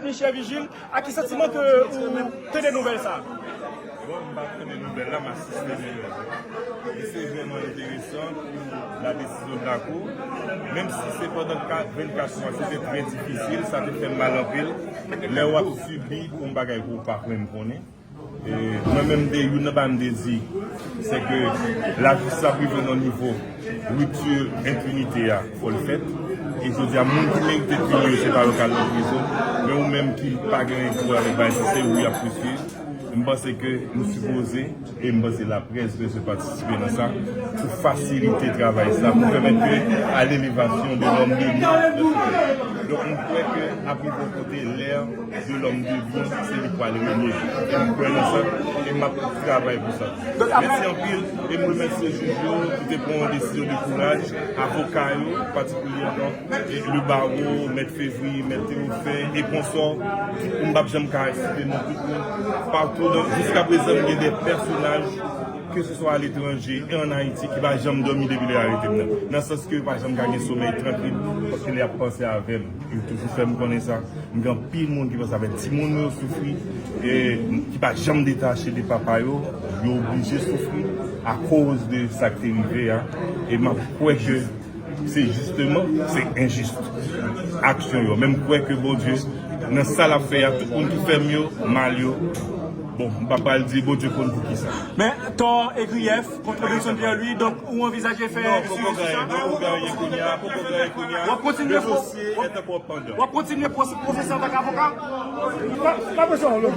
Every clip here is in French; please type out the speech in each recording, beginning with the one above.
Michel Vigile, à qui sentiment que vous tenez des nouvelles ça? Bon, je vais prendre des nouvelles là, ma système. Et c'est vraiment intéressant pour la décision de la Cour. Même si c'est pendant 24 mois, c'était très difficile, ça te fait mal en pile. Là, on a subi pour un bagage pour pas même connaître. Et moi-même, c'est que la justice a pris au niveau rupture, impunité, il faut le faire. Et je dis à mon qui mérite de punir, c'est pas le cas de prison, mais ou même qui n'a pas gagné pour aller bas, c'est où il y a poursuivi. Je pense que nous supposons, et je pense que la presse de se participer dans ça, pour faciliter le travail, ça, pour permettre à l'élévation de l'homme de bien. Donc, on croit qu'après de côté, l'air de l'homme de bien, c'est le poil de mieux. Et on croit dans ça, et je travaille pour ça. Merci en pile, et je remercie ce jour qui prend une décision de courage, avocats, particulièrement, et le barreau, Maître Février, Maître Théophile, et consorts, on ne va jamais citer non plus, partout. Jusqu'à présent, il y a des personnages, que ce soit à l'étranger et en Haïti, qui ne vont jamais dormir depuis l'arrêté. Dans le sens que, par exemple, gagner sommeil tranquille, parce qu'il a pensé à elle. Il toujours fait me connaître ça. Il y a pile de monde qui pense avec petit monde qui souffre et qui ne va jamais détacher des papas, ils sont obligés de souffrir à cause de ça qui est arrivé. Et je crois que c'est justement, c'est injuste. Action, même quoi que bon Dieu, dans ça l'affaire, tout le monde qui fait mieux, mal. Bon, je ne vais pas le dire, bon Dieu, pour qui ça. Mais ton et grief contre Benson Pierre-Louis, donc où envisagez faire non, pour on continue professeur d'avocat. Pas besoin de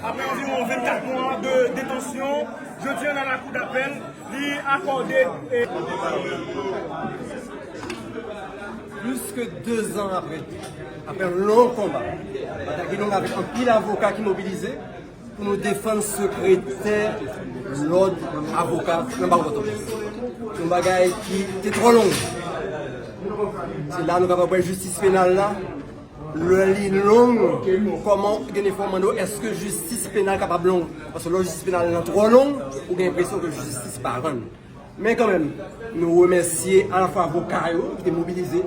Après environ 24 mois de détention, je tiens dans la cour d'appel, lui accordé. Plus que 2 ans après un long combat, avec un pile avocat qui mobilisé pour nous défendre secrétaire, l'ordre avocat, un bagage qui était trop long. C'est là que nous avons une justice pénale là. Le ligne longue, comment est-ce que justice pénale est capable longue? Parce que la justice pénale est trop longue, ou j'ai l'impression que la justice pas grande. Mais quand même, nous remercions à la fois l'avocat qui est mobilisé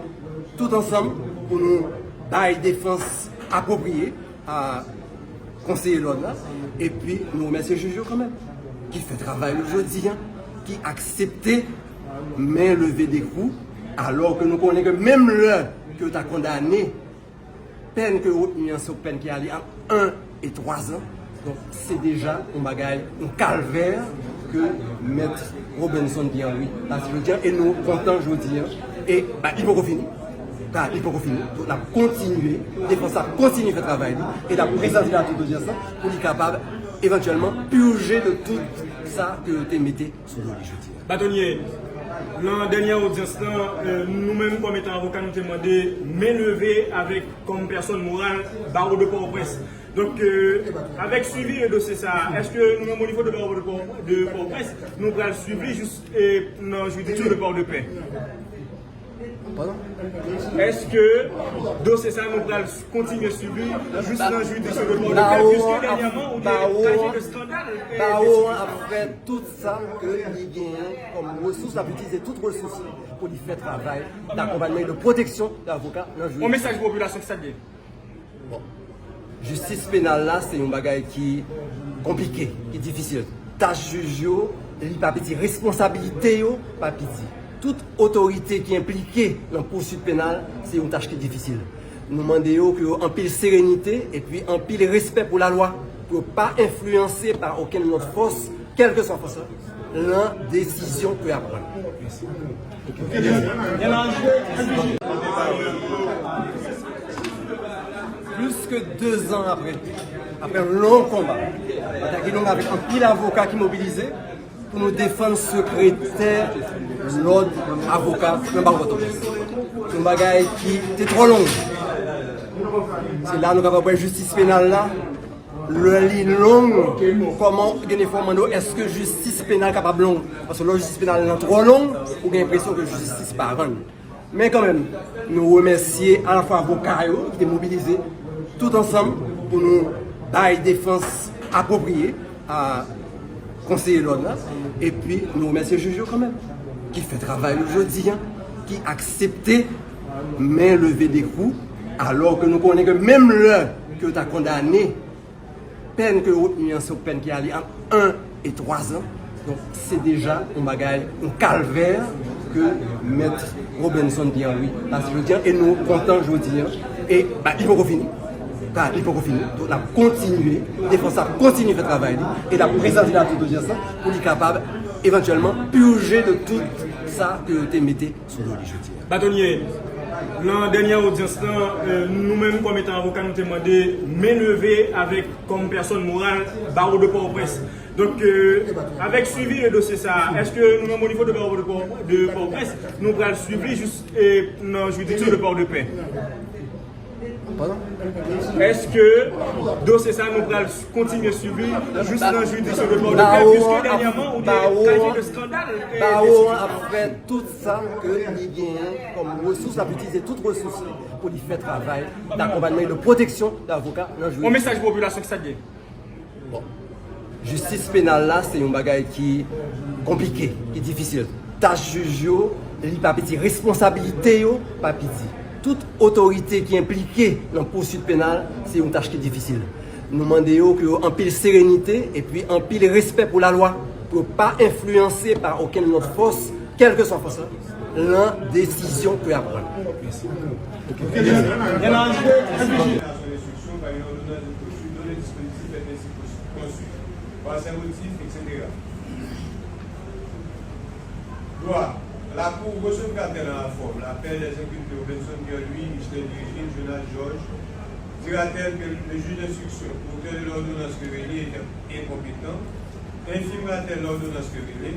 tout ensemble pour nous donner une défense appropriée à conseiller l'ordre. Et puis, nous remercions le juge quand même, qui fait travail aujourd'hui, qui a accepté main levée des coups, alors que nous connaissons que même l'heure que tu as condamné, peine que il y a une peine qui est allée à 1 et 3 ans. Donc c'est déjà un bagage, un calvaire que Maître Robinson Pierre-Louis a dit. Et nous comptons aujourd'hui. Et il faut finir. Il faut finir. Donc on a continué, défense a continué le travail et la présenter la toute audience pour être capable éventuellement purger de tout ça que tu mettez sur le jeudi. Bâtonnier. Dans la dernière audience, nous-mêmes, comme étant avocats, nous avons demandé main levée avec comme personne morale barreau de Port-au-Prince. Donc, avec suivi le dossier, est-ce que nous, au niveau de barreau de Port-au-Prince, nous allons suivre juste dans la juridiction de Port-de-Paix? Pardon? Est-ce que le dossier, nous allons continuer à suivre juste dans la juridiction de Port-de-Paix? Puisque dernièrement, on a des scandales. Barreau a fait tout ça que il gagne comme ressources, a utilisé toutes ressources pour lui faire travail d'accompagnement de protection de l'avocat dans le jury. Au message de la population, ça dit. Bon. Justice pénale là, c'est un bagage qui est compliqué, qui est difficile. Tâche juge, il pas petit responsabilité, pas petit. Toute autorité qui est impliquée dans la poursuite pénale, c'est une tâche qui est difficile. Nous demandons qu'il un pile sérénité et puis un pile respect pour la loi, pour ne pas influencer par aucune autre force, quelle que soit la force, la décision que prendre. Plus que 2 ans après, après un long combat, nous avec un pile avocat qui mobilisé pour nous défendre secrétaire, l'ordre avocat, un bagage qui était trop long. C'est là nous avons une justice pénale là. Le lit long, comment est-ce que justice pénale capable long? Parce que la justice pénale est trop longue, ou a l'impression que justice pas rend. Mais quand même, nous remercions à la fois avocats qui étaient mobilisés tout ensemble pour nous donner une défense appropriée à conseiller l'ordre. Et puis nous remercions le juge quand même, qui fait travail aujourd'hui, qui a accepté main levée des coups, alors que nous connaissons que même l'heure que tu as condamné, peine que nous avons peine qui allait entre 1 et 3 ans. Donc c'est déjà un bagage, un calvaire que Maître Robinson dit en lui. Et nous comptons aujourd'hui. Et il faut finir. Il faut finir. Donc on a continué, la défense a continué le travail et la présenté la toute audience pour être capable éventuellement purger de tout ça que tu mettais sur le lit. Bâtonnier, dans la dernière audience, nous-mêmes comme étant avocats, nous avons demandé main levée avec comme personne morale barreau de Port-au-Prince. Donc, avec suivi le dossier, ça, est-ce que nous, au niveau de barreau de Port-au-Prince, nous allons suivre juste dans la juridiction de Port-de-Paix? Est-ce que dossier ça nous allons continuer à suivre juste dans la juridiction de Port-de-Paix? Puisque dernièrement, on a qualifié de scandale. Barreau a fait tout ça que il gagne comme ressources, a utilisé toutes ressources pour lui faire travail d'accompagnement et de protection d'avocats dans la juridiction. Un message de population que ça dit. Bon. Justice pénale là, c'est un bagage qui est compliqué, qui est difficile. Tâche juge, il pas petit responsabilité, pas petit. Toute autorité qui est impliquée dans la poursuite pénale, c'est une tâche qui est difficile. Nous demandons qu'il en pile sérénité et puis en pile respect pour la loi, pour ne pas influencer par aucune autre force, quelle que soit la force, la décision que à prendre. Merci. Par motifs, etc. Droit. La Cour recevra dans la forme l'appel des inculpés Robinson Pierre-Louis, Michel Virgile, Jonas Georges, dira-t-elle que le juge d'instruction, auteur de l'ordonnance révélée, est incompétent, infirmera-t-elle l'ordonnance révélée,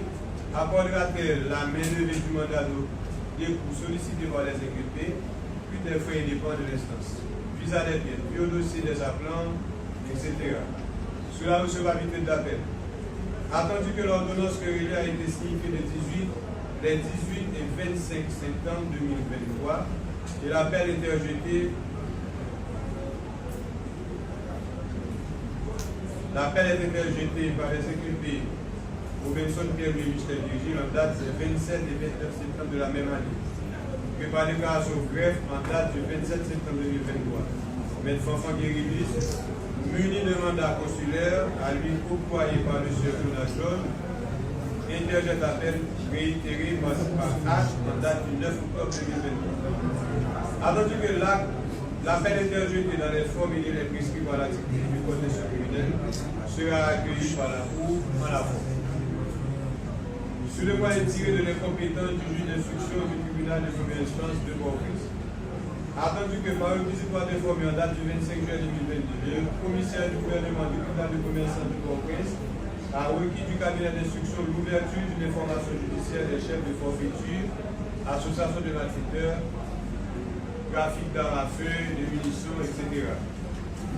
accordera-t-elle la main levée du mandat de dépôt sollicité par les inculpés, puis des frais indépendants de l'instance, visa des biens, puis au dossier des appelants, etc. Cela recevra vite d'appel. Attendu que l'ordonnance révélée a été signifiée les 18 et 25 septembre 2023 et l'appel interjeté par les inculpés Robinson Pierre-Louis Michel Virgile en date du 27 et 29 septembre de la même année, que par déclaration greffe en date du 27 septembre 2023. Maître Fanfan Guérilis, muni de mandat consulaire à lui octroyé par M. Jonas Georges, interjette appel réitéré par H en date du 9 octobre 2023. Attendu que l'appel interjeté dans les formes et les prescrits par l'article du Code de criminel sera accueilli par la Cour en la forme. Sur le point est tiré de l'incompétence du juge d'instruction du tribunal de première instance de Port-au-Prince. Attendu que par un visitoire d'informé en date du 25 juin 2022, le commissaire du gouvernement du tribunal de première instance de Port-au-Prince a requis du cabinet d'instruction l'ouverture d'une information judiciaire des chefs de forfaiture, association de malfaiteurs, trafic d'armes à feu, de munitions, etc.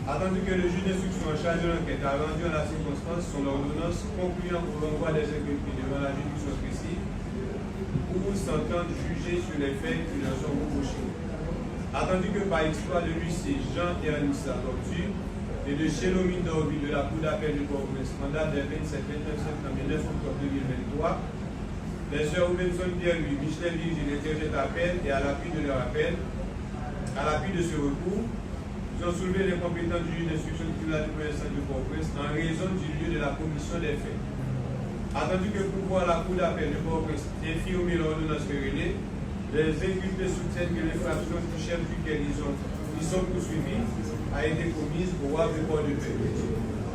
Attendu que le juge d'instruction en charge de l'enquête a rendu en la circonstance son ordonnance concluant au renvoi des inculpés devant la juridiction spécifique où s'entendent juger sur les faits qui leur sont reprochés. Attendu que par exploit de l'huissier Jean-Ernest Tortue et de Chélomine Dorby de la Cour d'appel du Port-au-Prince, mandat des 27, 29 septembre et 9 octobre 2023, les sœurs Robinson Pierre-Louis, Michel Virgile interjettent appel et à l'appui de leur appel, à l'appui de ce recours, ils ont soulevé l'incompétence du juge d'instruction du tribunal de première instance de Port-au-Prince en raison du lieu de la commission des faits. Attendu que pour voir la Cour d'appel de Port-au-Prince infirmer l'ordonnance révélée, les inculpés soutiennent que l'infraction du chef duquel ils sont poursuivis a été commise au Wavre de Port-de-Paix.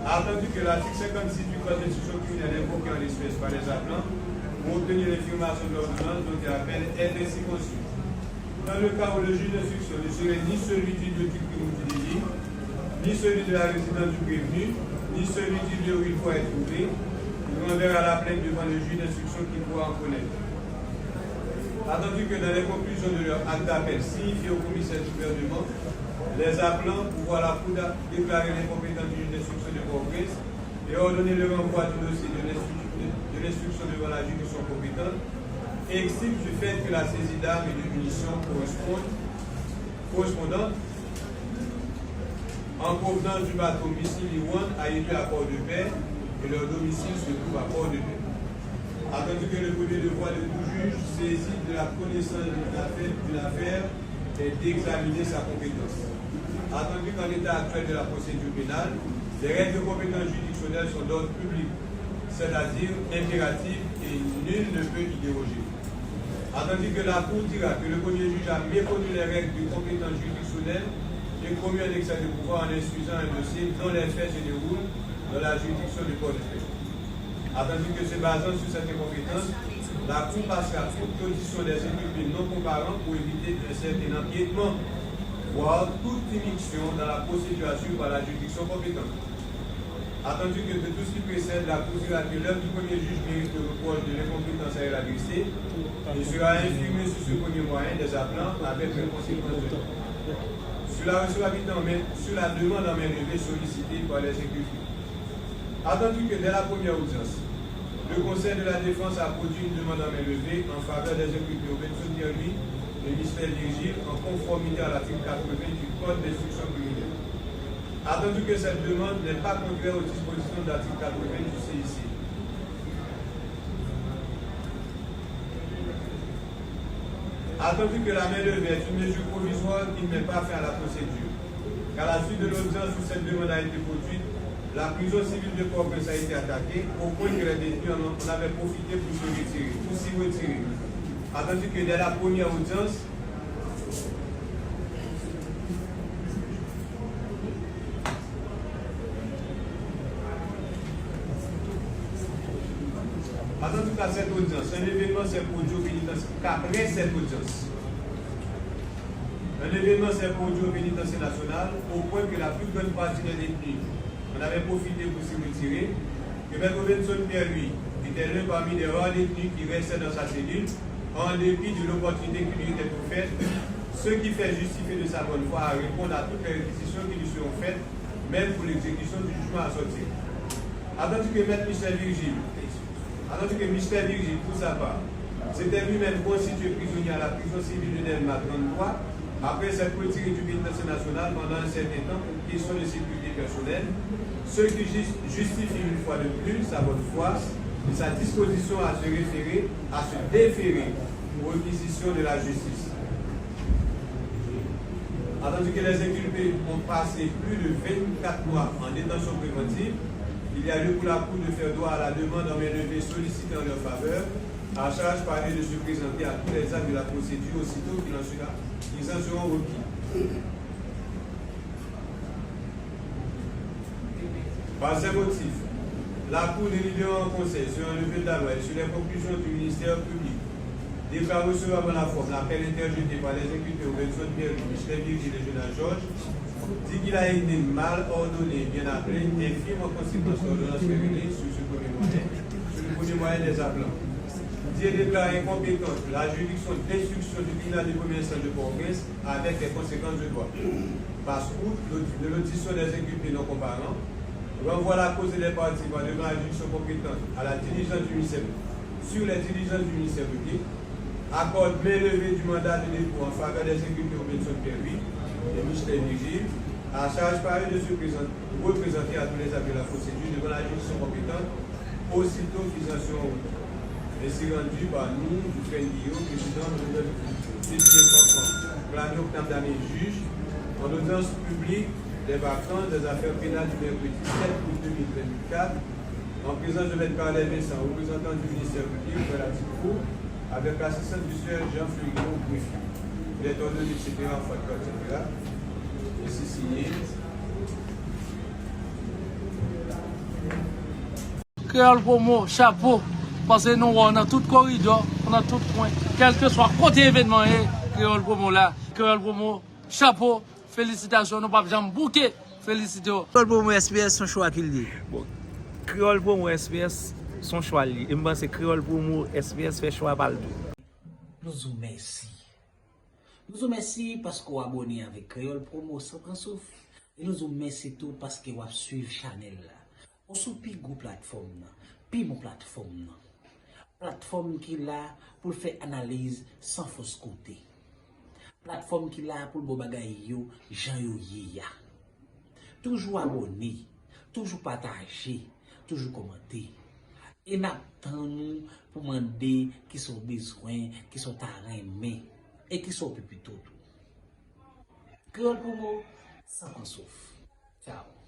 Attendu que l'article 56 du Code d'instruction criminelle invoqué en l'espèce par les appelants pour obtenir l'infirmation de l'ordonnance dont il appelle est ainsi conçu. Dans le cas où le juge d'instruction ne serait ni celui du lieu du crime ou du délit, ni celui de la résidence du prévenu, ni celui du lieu où il faut être trouvé. Il renverra la plainte devant le juge d'instruction qui pourra en connaître. Attendu que dans les conclusions de leur acte d'appel signifié au commissaire du gouvernement, les appelant pour voir la Cour déclarer l'incompétence du juge d'instruction de Port-au-Prince et ordonner le renvoi du dossier de l'instruction devant la juridiction compétente, et explique du fait que la saisie d'armes et de munitions correspondante en provenance du bateau Missile Iwan a été à Port-de-Paix et leur domicile se trouve à Port-de-Paix. Attendu que le premier devoir de tout juge saisi de la connaissance d'une affaire est d'examiner sa compétence. Attendu qu'en l'état actuel de la procédure pénale, les règles de compétence juridictionnelle sont d'ordre public, c'est-à-dire impératives et nul ne peut y déroger. Attendu que la Cour dira que le premier juge a méconnu les règles de compétence juridictionnelle et commis un excès de pouvoir en instruisant un dossier dont les faits se déroulent dans la juridiction du Port-de-Paix. Attendu que se basant sur cette incompétence, la Cour passera toute audition des inculpés non comparants pour éviter un certain empiètement, voire toute immixtion dans la procédure assurée par la juridiction compétente. Attendu que de tout ce qui précède, la Cour dira que l'œuvre du premier juge mérite le reproche de l'incompétence à elle adressée et sera infirmée sur ce premier moyen des appelants avec les conséquences de temps. Sur la demande en main levée sollicitée par les inculpés. Attendu que dès la première audience, le Conseil de la Défense a produit une demande en main levée en faveur des inculpés Robinson Pierre-Louis et Michel Virgile en conformité à l'article 80 du Code d'instruction criminelle. Attendu que cette demande n'est pas contraire aux dispositions de l'article 80 du CIC. Attendu que la main levée est une mesure provisoire qui ne met pas fin à la procédure. Qu'à la suite de l'audience où cette demande a été produite, la prison civile de Port-au-Prince a été attaquée au point que les détenus en avaient profité pour s'y retirer. Attendu que dès la première audience, attendu qu'à cette audience, un événement s'est produit au pénitencier. Qu'après cette audience, un événement s'est produit au pénitencier national au point que la plus grande partie des détenus en avait profité pour s'y retirer, que M. Robinson Pierre-Louis était l'un parmi les rares détenus qui restaient dans sa cellule en dépit de l'opportunité qui lui était offerte, ce qui fait justifier de sa bonne foi à répondre à toutes les réquisitions qui lui seront faites, même pour l'exécution du jugement à sortir. Attendu que M. Michel Virgile, pour sa part, s'était lui-même constitué prisonnier à la prison civile de Delma 33, après s'être retiré du pénitencier national pendant un certain temps pour question de sécurité personnelle, ce qui justifie une fois de plus sa bonne foi et sa disposition à se déférer aux réquisitions de la justice. Attendu que les inculpés ont passé plus de 24 mois en détention préventive, il y a lieu pour la Cour de faire droit à la demande en main levée sollicitée en leur faveur, à charge par eux de se présenter à tous les actes de la procédure aussitôt qu'ils en seront requis. Par ces motifs, la Cour délibérant en conseil sur un levé de la loi et sur les conclusions du ministère public déclare recevoir en la forme l'appel interjeté par les inculpés Robinson Pierre-Louis, Michel Virgile et Jonas Georges, dit qu'il a été mal ordonné, bien appelé, et firme en conséquence l'ordonnance révélée sur le premier moyen des appelants. Dit et déclare incompétente la juridiction d'instruction du tribunal de premier instance de Port-au-Prince avec les conséquences de droit. Passe outre de l'audition des inculpés non comparants, renvoie la cause des parties par devant la juridiction compétente à la diligence du ministère sur les diligences du ministère public, accorde main levée du mandat de dépôt en faveur des inculpés Robinson Pierre-Louis et Michel Virgile, à charge par eux de se représenter à tous les actes de la procédure devant la juridiction compétente, aussitôt qu'ils en seront ainsi rendu par nous, du frère Guillaume, président de l'Université Plan Octave d'année juge, en audience publique des vacances des affaires pénales du mercredi 7 août 2024, en présence de M. Carlet Vincent, représentant du ministère public, relatif au, avec l'assistant du sieur Jean-Fleury Greffier. Il est ordonné, etc., en facteur, etc. Ici signé. Créole Promo, chapeau, parce que nous, on a tout corridor, on a tout point, quel que soit côté événement, Créole Promo là, Créole Promo, chapeau, félicitations, nous pas jamais bouquer Félicito. Créole pour moi, SPS, son choix qu'il dit. Bon, créole pour moi, SPS, son choix. Et je pense que créole pour moi, SPS fait choix par le tout. Nous vous remercions. Nous vous remercions parce que vous abonnez avec Créole Promo sans prendre souffle. Et nous vous remercions tout parce que vous suivez la chaîne. On sous pi go plateforme, pi mon plateforme. Plateforme qui là pour faire analyse sans fausse côté. Plateforme qui là pour le bagay yo, Jean yo ya. Toujours abonné, toujours partager, toujours commenter. Et n'attendons pour demander qui sont besoin, qui sont arrêtés et qui sont plus tout. Créole pour moi, sans qu'on souffre. Ciao.